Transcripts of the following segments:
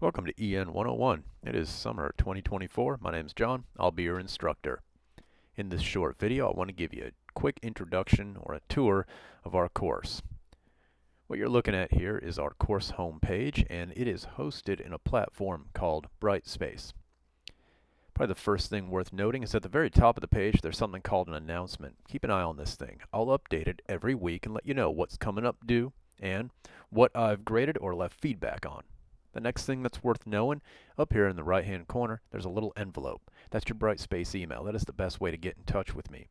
Welcome to EN101. It is summer 2024. My name is John. I'll be your instructor. In this short video, I want to give you a quick introduction or a tour of our course. What you're looking at here is our course homepage, and it is hosted in a platform called Brightspace. Probably the first thing worth noting is at the very top of the page there's something called an announcement. Keep an eye on this thing. I'll update it every week and let you know what's coming up due and what I've graded or left feedback on. The next thing that's worth knowing, up here in the right hand corner, there's a little envelope. That's your Brightspace email. That is the best way to get in touch with me.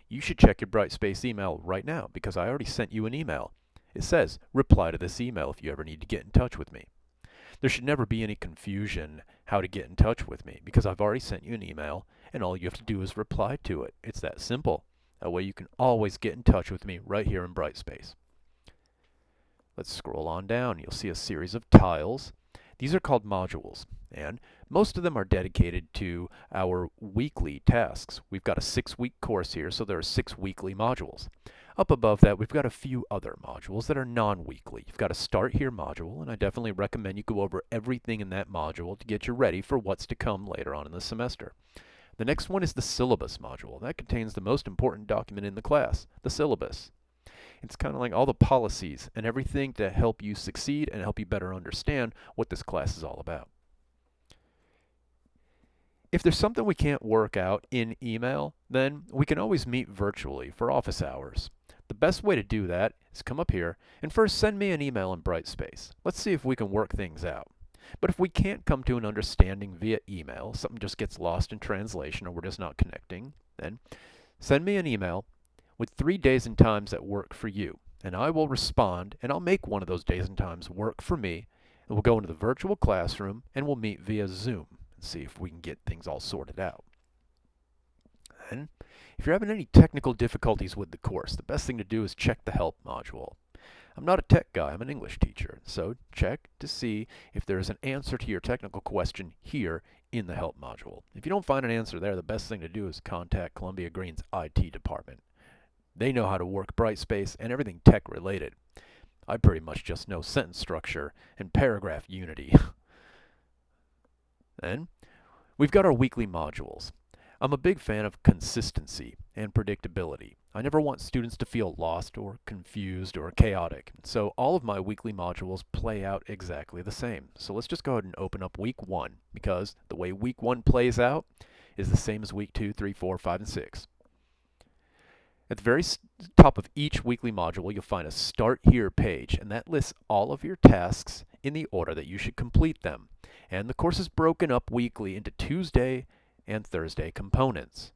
You should check your Brightspace email right now because I already sent you an email. It says, reply to this email if you ever need to get in touch with me. There should never be any confusion how to get in touch with me because I've already sent you an email and all you have to do is reply to it. It's that simple. That way you can always get in touch with me right here in Brightspace. Let's scroll on down. You'll see a series of tiles. These are called modules, and most of them are dedicated to our weekly tasks. We've got a 6-week course here, so there are 6 weekly modules. Up above that, we've got a few other modules that are non-weekly. You've got a Start Here module, and I definitely recommend you go over everything in that module to get you ready for what's to come later on in the semester. The next one is the Syllabus module. That contains the most important document in the class, the syllabus. It's kind of like all the policies and everything to help you succeed and help you better understand what this class is all about. If there's something we can't work out in email, then we can always meet virtually for office hours. The best way to do that is come up here and first send me an email in Brightspace. Let's see if we can work things out. But if we can't come to an understanding via email, something just gets lost in translation or we're just not connecting, then send me an email with 3 days and times that work for you. And I will respond, and I'll make one of those days and times work for me. And we'll go into the virtual classroom, and we'll meet via Zoom and see if we can get things all sorted out. And if you're having any technical difficulties with the course, the best thing to do is check the help module. I'm not a tech guy, I'm an English teacher, so check to see if there's an answer to your technical question here in the help module. If you don't find an answer there, the best thing to do is contact Columbia Green's IT department. They know how to work Brightspace and everything tech related. I pretty much just know sentence structure and paragraph unity. Then, we've got our weekly modules. I'm a big fan of consistency and predictability. I never want students to feel lost or confused or chaotic. So all of my weekly modules play out exactly the same. So let's just go ahead and open up week 1 because the way week 1 plays out is the same as week 2, 3, 4, 5, and 6. At the very top of each weekly module, you'll find a Start Here page, and that lists all of your tasks in the order that you should complete them. And the course is broken up weekly into Tuesday and Thursday components.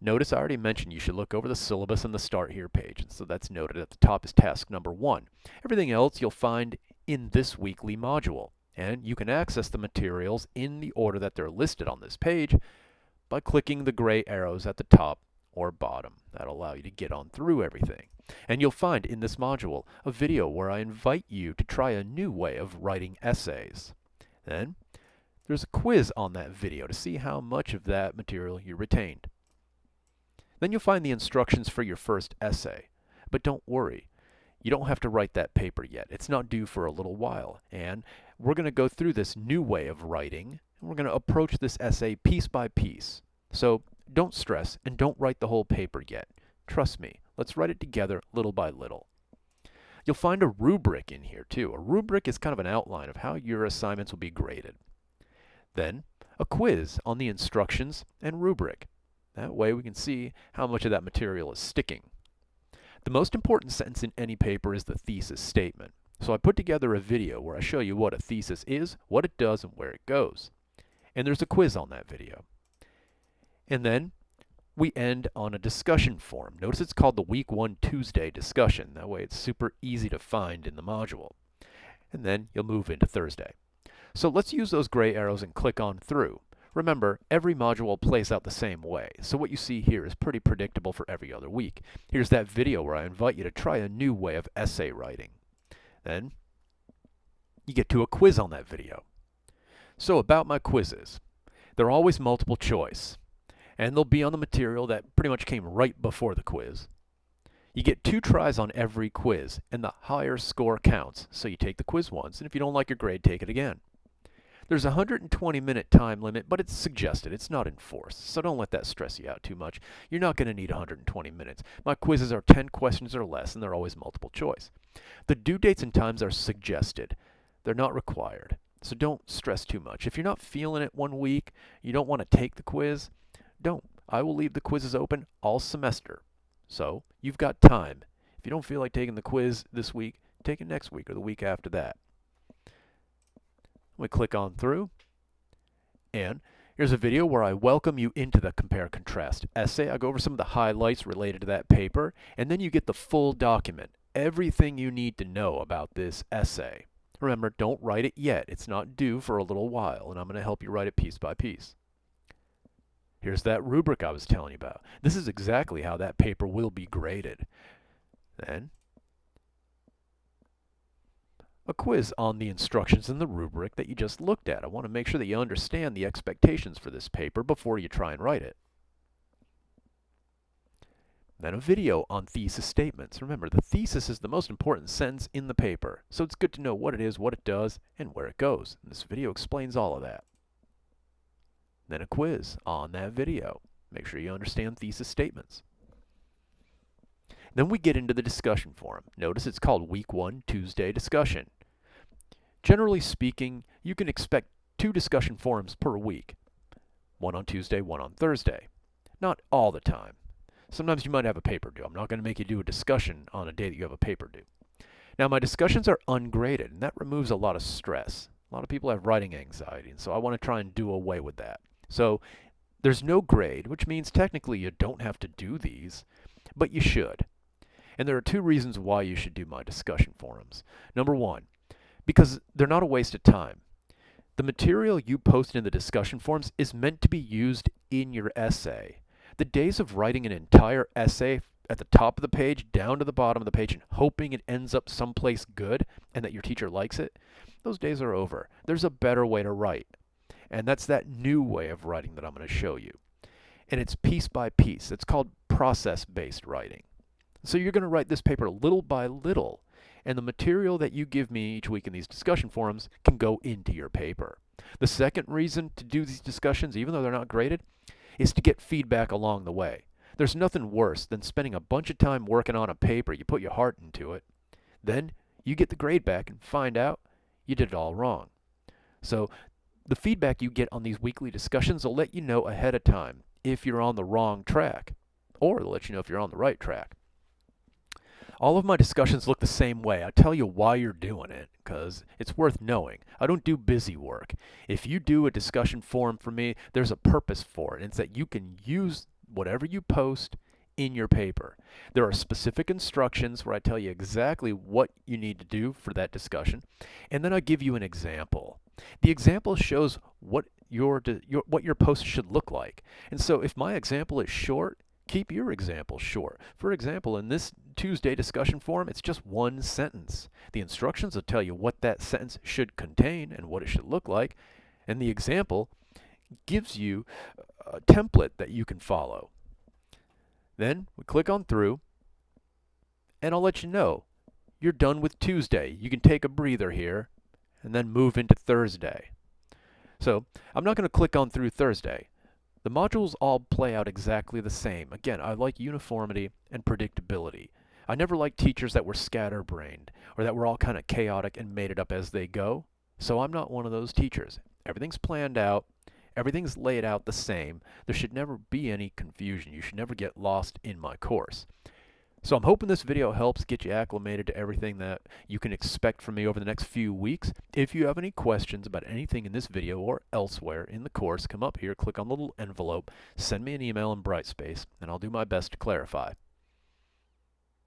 Notice I already mentioned you should look over the syllabus and the Start Here page, and so that's noted at the top is task number 1. Everything else you'll find in this weekly module, and you can access the materials in the order that they're listed on this page by clicking the gray arrows at the top or bottom. That'll allow you to get on through everything. And you'll find in this module a video where I invite you to try a new way of writing essays. Then there's a quiz on that video to see how much of that material you retained. Then you'll find the instructions for your first essay. But don't worry, you don't have to write that paper yet. It's not due for a little while. And we're going to go through this new way of writing, and we're going to approach this essay piece by piece. So don't stress and don't write the whole paper yet. Trust me, let's write it together little by little. You'll find a rubric in here too. A rubric is kind of an outline of how your assignments will be graded. Then a quiz on the instructions and rubric. That way we can see how much of that material is sticking. The most important sentence in any paper is the thesis statement. So I put together a video where I show you what a thesis is, what it does, and where it goes. And there's a quiz on that video. And then we end on a discussion forum. Notice it's called the Week 1 Tuesday discussion. That way it's super easy to find in the module. And then you'll move into Thursday. So let's use those gray arrows and click on through. Remember, every module plays out the same way. So what you see here is pretty predictable for every other week. Here's that video where I invite you to try a new way of essay writing. Then you get to a quiz on that video. So about my quizzes. They're always multiple choice. And they'll be on the material that pretty much came right before the quiz. You get 2 tries on every quiz, and the higher score counts. So you take the quiz once, and if you don't like your grade, take it again. There's a 120-minute time limit, but it's suggested. It's not enforced, so don't let that stress you out too much. You're not going to need 120 minutes. My quizzes are 10 questions or less, and they're always multiple choice. The due dates and times are suggested. They're not required, so don't stress too much. If you're not feeling it one week, you don't want to take the quiz, don't. I will leave the quizzes open all semester, so you've got time. If you don't feel like taking the quiz this week, take it next week or the week after that. We click on through, and here's a video where I welcome you into the compare-contrast essay. I go over some of the highlights related to that paper, and then you get the full document, everything you need to know about this essay. Remember, don't write it yet. It's not due for a little while, and I'm going to help you write it piece by piece. Here's that rubric I was telling you about. This is exactly how that paper will be graded. Then, a quiz on the instructions in the rubric that you just looked at. I want to make sure that you understand the expectations for this paper before you try and write it. Then a video on thesis statements. Remember, the thesis is the most important sentence in the paper, so it's good to know what it is, what it does, and where it goes. And this video explains all of that. Then a quiz on that video. Make sure you understand thesis statements. Then we get into the discussion forum. Notice it's called Week 1 Tuesday Discussion. Generally speaking, you can expect 2 discussion forums per week. One on Tuesday, one on Thursday. Not all the time. Sometimes you might have a paper due. I'm not going to make you do a discussion on a day that you have a paper due. Now, my discussions are ungraded, and that removes a lot of stress. A lot of people have writing anxiety, and so I want to try and do away with that. So there's no grade, which means technically you don't have to do these, but you should. And there are 2 reasons why you should do my discussion forums. Number 1, because they're not a waste of time. The material you post in the discussion forums is meant to be used in your essay. The days of writing an entire essay at the top of the page down to the bottom of the page and hoping it ends up someplace good and that your teacher likes it, those days are over. There's a better way to write. And that's that new way of writing that I'm going to show you. And it's piece by piece. It's called process-based writing. So you're going to write this paper little by little, and the material that you give me each week in these discussion forums can go into your paper. The second reason to do these discussions, even though they're not graded, is to get feedback along the way. There's nothing worse than spending a bunch of time working on a paper. You put your heart into it. Then you get the grade back and find out you did it all wrong. So the feedback you get on these weekly discussions will let you know ahead of time if you're on the wrong track, or they'll let you know if you're on the right track. All of my discussions look the same way. I tell you why you're doing it, because it's worth knowing. I don't do busy work. If you do a discussion forum for me, there's a purpose for it. It's that you can use whatever you post in your paper. There are specific instructions where I tell you exactly what you need to do for that discussion, and then I give you an example. The example shows what your post should look like. And so if my example is short, keep your example short. For example, in this Tuesday discussion forum, it's just 1 sentence. The instructions will tell you what that sentence should contain and what it should look like, and the example gives you a template that you can follow. Then we click on through, and I'll let you know you're done with Tuesday. You can take a breather here and then move into Thursday. So I'm not going to click on through Thursday. The modules all play out exactly the same. Again, I like uniformity and predictability. I never liked teachers that were scatterbrained or that were all kind of chaotic and made it up as they go. So I'm not one of those teachers. Everything's planned out. Everything's laid out the same. There should never be any confusion. You should never get lost in my course. So I'm hoping this video helps get you acclimated to everything that you can expect from me over the next few weeks. If you have any questions about anything in this video or elsewhere in the course, come up here, click on the little envelope, send me an email in Brightspace, and I'll do my best to clarify.